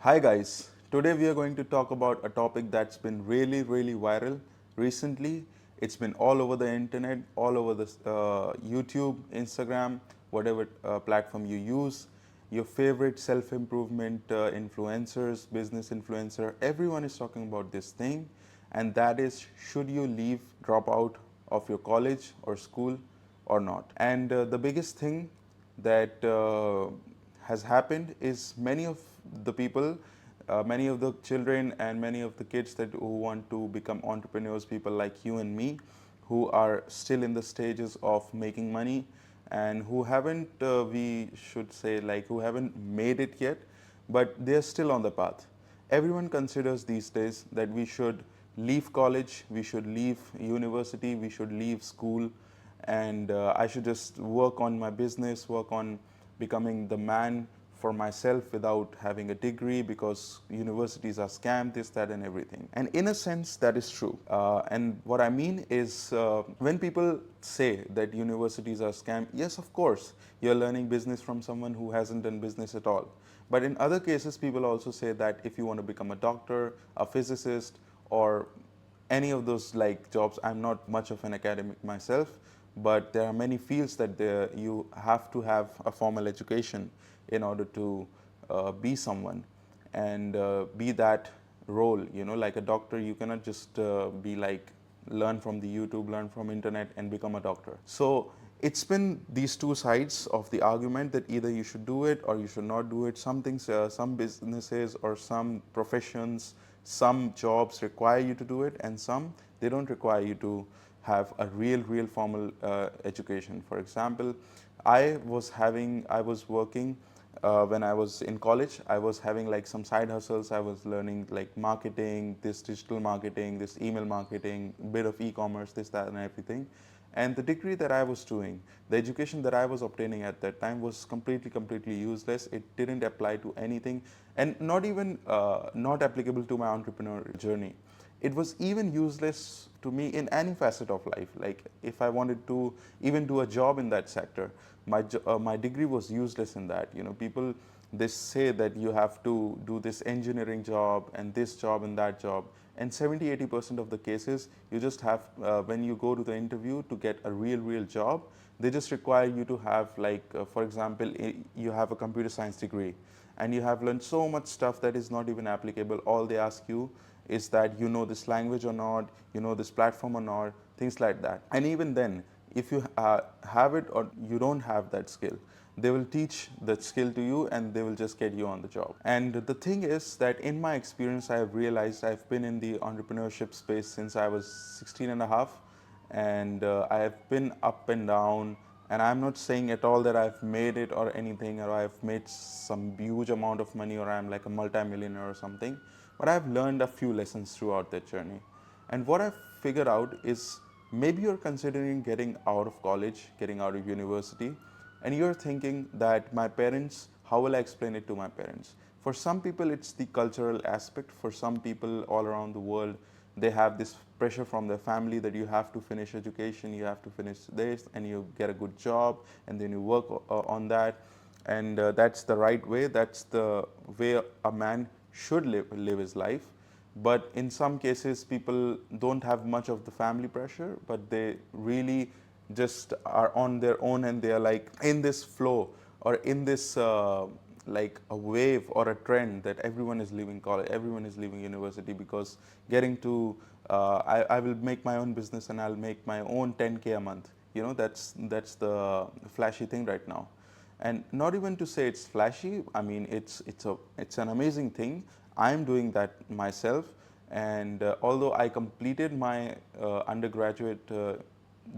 Hi guys, today we are going to talk about a topic that's been really viral recently. It's been all over the internet, all over the YouTube, Instagram, whatever platform you use. Your favorite self-improvement influencers, business influencer, everyone is talking about this thing, and that is, should you leave, drop out of your college or school or not? And the biggest thing that has happened is many of the people, many of the children and many of the kids who want to become entrepreneurs, people like you and me, who are still in the stages of making money and who haven't, we should say, like who haven't made it yet, but they're still on the path. Everyone considers these days that we should leave college, we should leave university, we should leave school, and I should just work on my business, work on becoming the man for myself without having a degree because universities are scam, this, that, and everything. And in a sense, that is true. And what I mean is, when people say that universities are scam, yes, of course, you're learning business from someone who hasn't done business at all. But in other cases, people also say that if you want to become a doctor, a physicist, or any of those like jobs, I'm not much of an academic myself, but there are many fields that you have to have a formal education in order to be someone and be that role. Like a doctor, you cannot just be like learn from the YouTube, learn from internet and become a doctor. So it's been these two sides of the argument that either you should do it or you should not do it. Some things, some businesses or some professions, some jobs require you to do it, and some they don't require you to have a real formal education. For example, I was working when I was in college. I was having like some side hustles. I was learning like marketing, this digital marketing, this email marketing, bit of e-commerce, this, that, and everything. And the degree that I was doing, the education that I was obtaining at that time was completely useless. It didn't apply to anything, and not even not applicable to my entrepreneurial journey. It was even useless to me in any facet of life. Like if I wanted to even do a job in that sector, my degree was useless in that. People, they say that you have to do this engineering job and this job and that job, and 70-80% of the cases you just have, when you go to the interview to get a real job, they just require you to have like, for example, you have a computer science degree and you have learned so much stuff that is not even applicable. All they ask you is that you know this language or not, you know this platform or not, things like that. And even then, if you have it or you don't have that skill, they will teach that skill to you and they will just get you on the job. And the thing is that in my experience, I have realized I've been in the entrepreneurship space since I was 16 and a half, and I have been up and down. And I'm not saying at all that I've made it or anything, or I've made some huge amount of money, or I'm like a multimillionaire or something, but I've learned a few lessons throughout that journey. And what I've figured out is, maybe you're considering getting out of college, getting out of university, and you're thinking that my parents, how will I explain it to my parents? For some people, it's the cultural aspect. For some people all around the world, they have this pressure from their family that you have to finish education, you have to finish this, and you get a good job, and then you work on that. And that's the right way. That's the way a man should live his life. But in some cases, people don't have much of the family pressure, but they really just are on their own, and they are like in this flow, or in this like a wave or a trend that everyone is leaving college, everyone is leaving university, because getting to I will make my own business and I'll make my own 10K a month. That's the flashy thing right now. And not even to say it's flashy, I mean it's an amazing thing. I'm doing that myself, and although I completed my undergraduate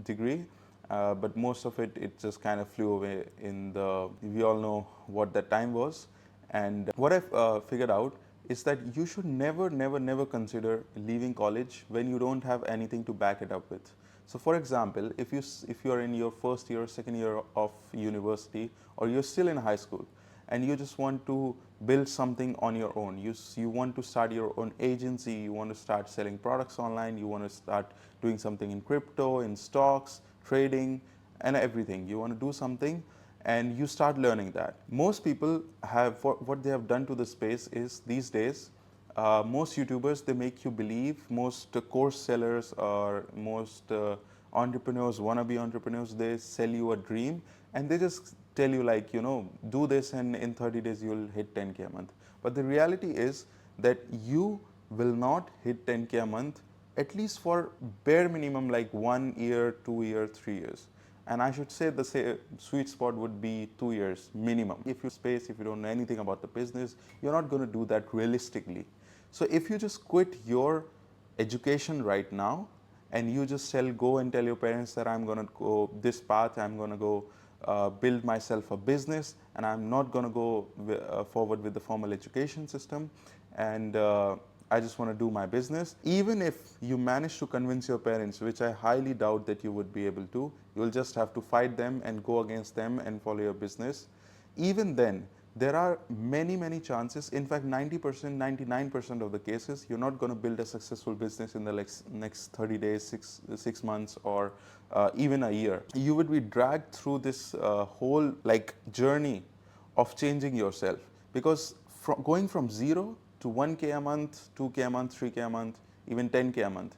degree, but most of it just kind of flew away in the, we all know what that time was. And what I've figured out is that you should never consider leaving college when you don't have anything to back it up with. So for example, if you are in your first year, second year of university, or you're still in high school, and you just want to build something on your own, you want to start your own agency, you want to start selling products online, you want to start doing something in crypto, in stocks, trading, and everything. You want to do something, and you start learning that. Most people have, what they have done to the space is, these days, most YouTubers, they make you believe, most course sellers or most entrepreneurs, wannabe entrepreneurs, they sell you a dream and they just tell you like, do this and in 30 days you'll hit 10K a month. But the reality is that you will not hit 10K a month, at least for bare minimum like 1 year, 2 years, 3 years. And I should say the sweet spot would be 2 years minimum. If you space, if you don't know anything about the business, you're not going to do that realistically. So if you just quit your education right now and you just go and tell your parents that I'm going to go this path, I'm going to go build myself a business, and I'm not going to go forward with the formal education system, and I just want to do my business. Even if you manage to convince your parents, which I highly doubt that you would be able to, you'll just have to fight them and go against them and follow your business. Even then, there are many, many chances. In fact, 90%, 99% of the cases, you're not going to build a successful business in the next 30 days, 6 months, or even a year. You would be dragged through this whole journey of changing yourself, because going from 0 to 1K a month, 2K a month, 3K a month, even 10K a month,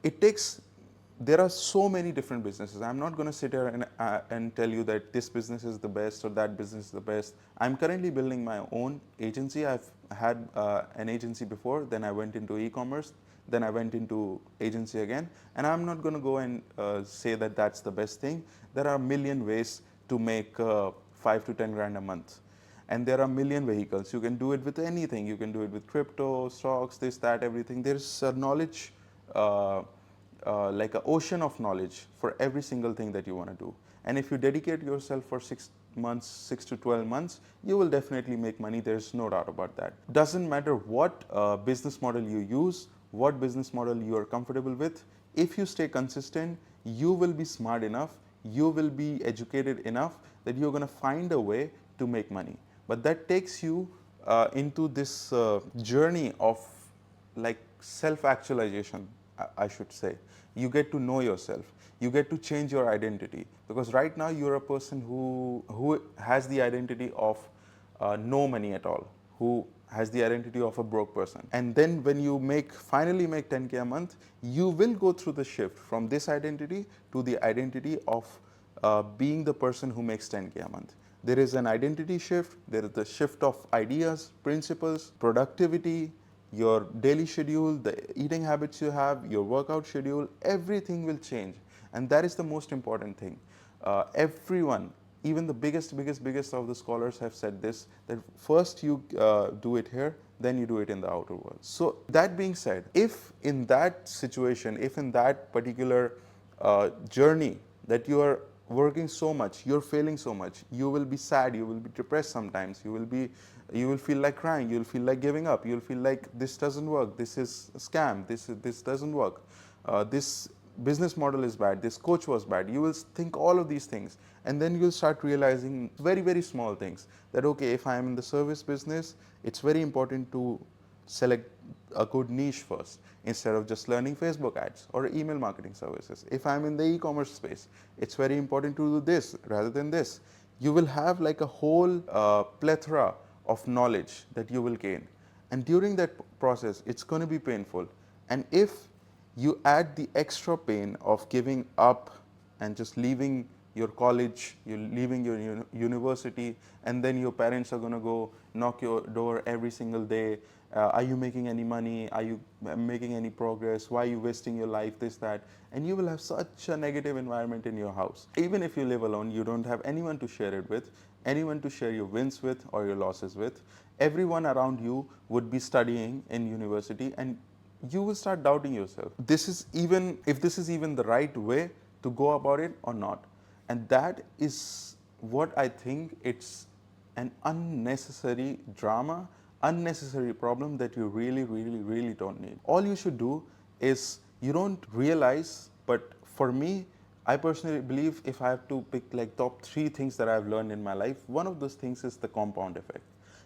there are so many different businesses. I'm not going to sit here and tell you that this business is the best or that business is the best. I'm currently building my own agency. I've had an agency before, then I went into e-commerce, then I went into agency again, and I'm not going to go and say that that's the best thing. There are a million ways to make 5 to 10 grand a month. And there are a million vehicles. You can do it with anything. You can do it with crypto, stocks, this, that, everything. There's a knowledge, like an ocean of knowledge for every single thing that you want to do. And if you dedicate yourself for 6 months, 6 to 12 months, you will definitely make money. There's no doubt about that. Doesn't matter what business model you use, what business model you are comfortable with. If you stay consistent, you will be smart enough, you will be educated enough that you're going to find a way to make money. But that takes you into this journey of self-actualization, I should say. You get to know yourself. You get to change your identity, because right now you're a person who has the identity of no money at all, who has the identity of a broke person. And then when you finally make 10K a month, you will go through the shift from this identity to the identity of being the person who makes 10K a month. There is an identity shift, there is the shift of ideas, principles, productivity, your daily schedule, the eating habits you have, your workout schedule, everything will change. And that is the most important thing. Everyone, even the biggest of the scholars have said this, that first you do it here, then you do it in the outer world. So that being said, if in that situation, if in that particular journey that you are working so much, you're failing so much, you will be sad, you will be depressed sometimes, you will feel like crying, you'll feel like giving up, you'll feel like this doesn't work, this is a scam, this doesn't work, this business model is bad, this coach was bad. You will think all of these things, and then you'll start realizing very, very small things, that okay, if I'm in the service business, it's very important to select a good niche first, instead of just learning Facebook ads or email marketing services. If I'm in the e-commerce space, it's very important to do this rather than this. You will have like a whole plethora of knowledge that you will gain. And during that process, it's going to be painful. And if you add the extra pain of giving up and just leaving your college, you're leaving your university, and then your parents are going to go knock your door every single day. Are you making any money? Are you making any progress? Why are you wasting your life? This, that. And you will have such a negative environment in your house. Even if you live alone, you don't have anyone to share it with, anyone to share your wins with or your losses with. Everyone around you would be studying in university, and you will start doubting yourself. If this is even the right way to go about it or not. And that is what I think, it's an unnecessary drama, unnecessary problem that you really, really, really don't need. All you should do is, you don't realize, but for me, I personally believe, if I have to pick like top 3 things that I've learned in my life, one of those things is the compound effect.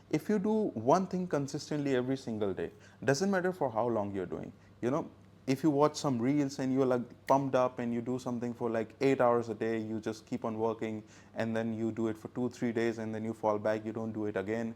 If you do one thing consistently every single day, doesn't matter for how long you're doing, if you watch some reels and you're like pumped up and you do something for like 8 hours a day, you just keep on working, and then you do it for 2 3 days and then you fall back, you don't do it again,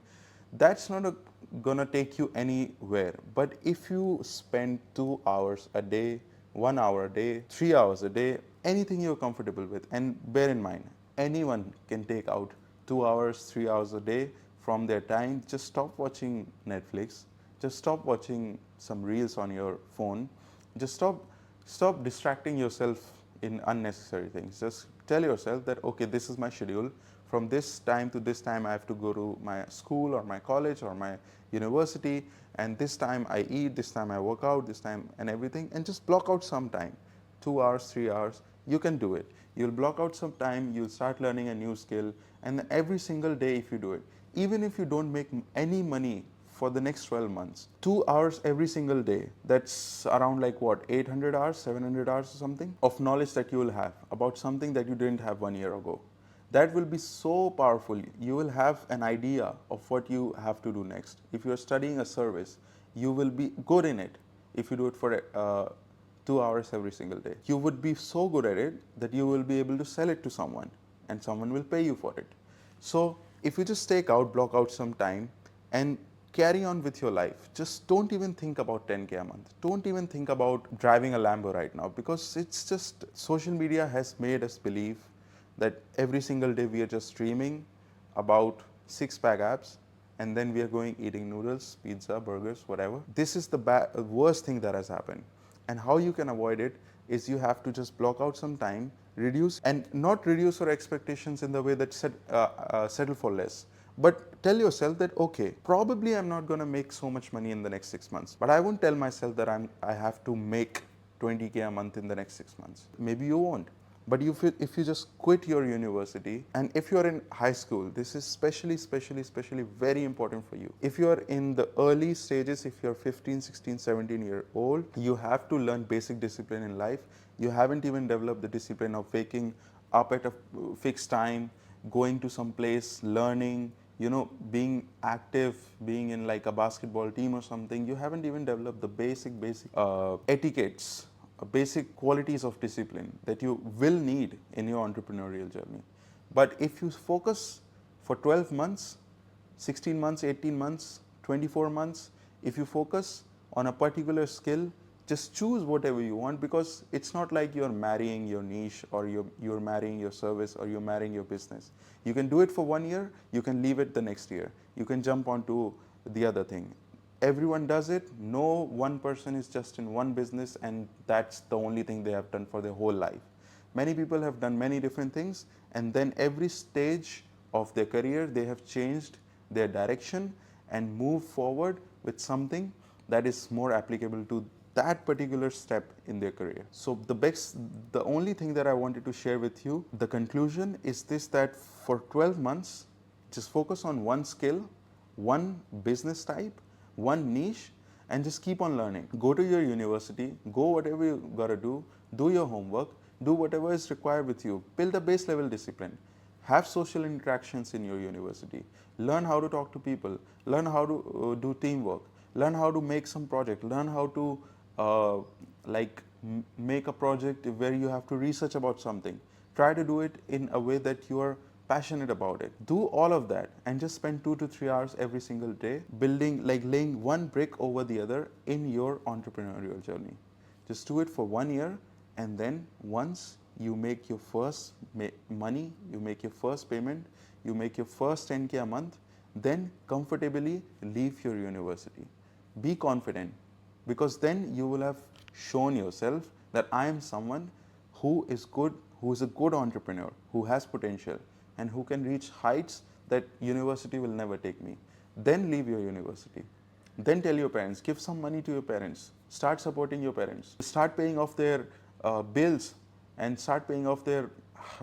that's not gonna take you anywhere. But if you spend 2 hours a day, 1 hour a day, 3 hours a day, anything you're comfortable with, and bear in mind, anyone can take out 2 hours, 3 hours a day from their time. Just stop watching Netflix, just stop watching some reels on your phone, just stop distracting yourself in unnecessary things. Just tell yourself that, okay, this is my schedule. From this time to this time, I have to go to my school or my college or my university, and this time I eat, this time I work out, this time and everything, and just block out some time, 2 hours, 3 hours. You can do it. You'll block out some time, you'll start learning a new skill, and every single day, if you do it, even if you don't make any money for the next 12 months, 2 hours every single day, that's around like what, 800 hours, 700 hours or something of knowledge that you will have about something that you didn't have 1 year ago. That will be so powerful. You will have an idea of what you have to do next. If you're studying a service, you will be good in it if you do it for 2 hours every single day. You would be so good at it that you will be able to sell it to someone and someone will pay you for it. So if you just block out some time and carry on with your life, just don't even think about 10K a month. Don't even think about driving a Lambo right now, because it's just, social media has made us believe that every single day we are just dreaming about six-pack abs, and then we are going eating noodles, pizza, burgers, whatever. This is the worst thing that has happened. And how you can avoid it is you have to just block out some time, reduce, and not reduce your expectations in the way that settle for less. But tell yourself that, okay, probably I'm not going to make so much money in the next 6 months, but I won't tell myself that I have to make 20K a month in the next 6 months. Maybe you won't. But if you just quit your university, and if you're in high school, this is especially very important for you. If you're in the early stages, if you're 15, 16, 17 year old, you have to learn basic discipline in life. You haven't even developed the discipline of waking up at a fixed time, going to some place, learning, being active, being in like a basketball team or something. You haven't even developed the basic etiquettes, basic qualities of discipline that you will need in your entrepreneurial journey. But if you focus for 12 months, 16 months, 18 months, 24 months, if you focus on a particular skill, just choose whatever you want, because it's not like you're marrying your niche, or you're marrying your service, or you're marrying your business. You can do it for 1 year, you can leave it the next year. You can jump onto the other thing. Everyone does it. No one person is just in one business and that's the only thing they have done for their whole life. Many people have done many different things, and then every stage of their career they have changed their direction and moved forward with something that is more applicable to that particular step in their career. So the only thing that I wanted to share with you, the conclusion is this, that for 12 months, just focus on one skill, one business type, one niche, and just keep on learning. Go to your university, go whatever you gotta do your homework, do whatever is required with you, build a base level discipline, have social interactions in your university, learn how to talk to people, learn how to do teamwork, learn how to make some project, learn how to make a project where you have to research about something. Try to do it in a way that you are passionate about it. Do all of that and just spend 2 to 3 hours every single day building, like laying one brick over the other in your entrepreneurial journey. Just do it for 1 year, and then once you make your first money, you make your first payment, you make your first 10K a month, then comfortably leave your university. Be confident, because then you will have shown yourself that I am someone who is good, who is a good entrepreneur, who has potential, and who can reach heights that university will never take me. Then leave your university. Then tell your parents, give some money to your parents, start supporting your parents, start paying off their bills, and start paying off their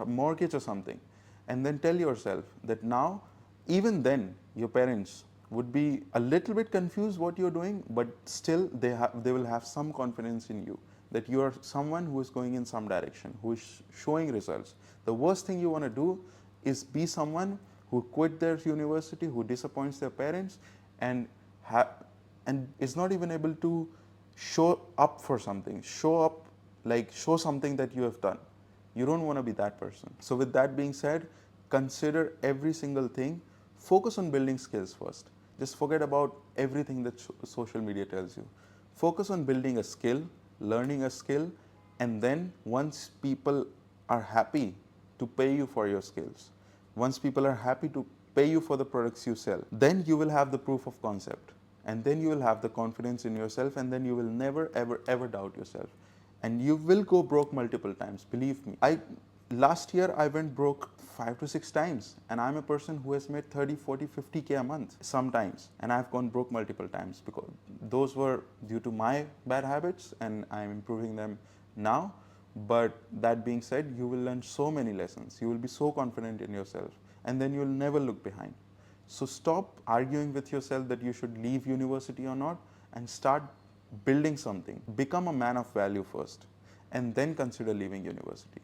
mortgage or something. And then tell yourself that now, even then, your parents would be a little bit confused what you're doing, but still they will have some confidence in you, that you are someone who is going in some direction, who is showing results. The worst thing you want to do is be someone who quit their university, who disappoints their parents, and is not even able to show up for something, show up, like show something that you have done. You don't want to be that person. So with that being said, consider every single thing. Focus on building skills first. Just forget about everything that social media tells you. Focus on building a skill, learning a skill, and then once people are happy to pay you for your skills, once people are happy to pay you for the products you sell, then you will have the proof of concept, and then you will have the confidence in yourself, and then you will never ever ever doubt yourself, and you will go broke multiple times. Believe me, I last year I went broke 5 to 6 times, and I'm a person who has made 30, 40, 50K a month sometimes, and I've gone broke multiple times because those were due to my bad habits, and I'm improving them now. But that being said, you will learn so many lessons, you will be so confident in yourself, and then you'll never look behind. So stop arguing with yourself that you should leave university or not, and start building something. Become a man of value first, and then consider leaving university.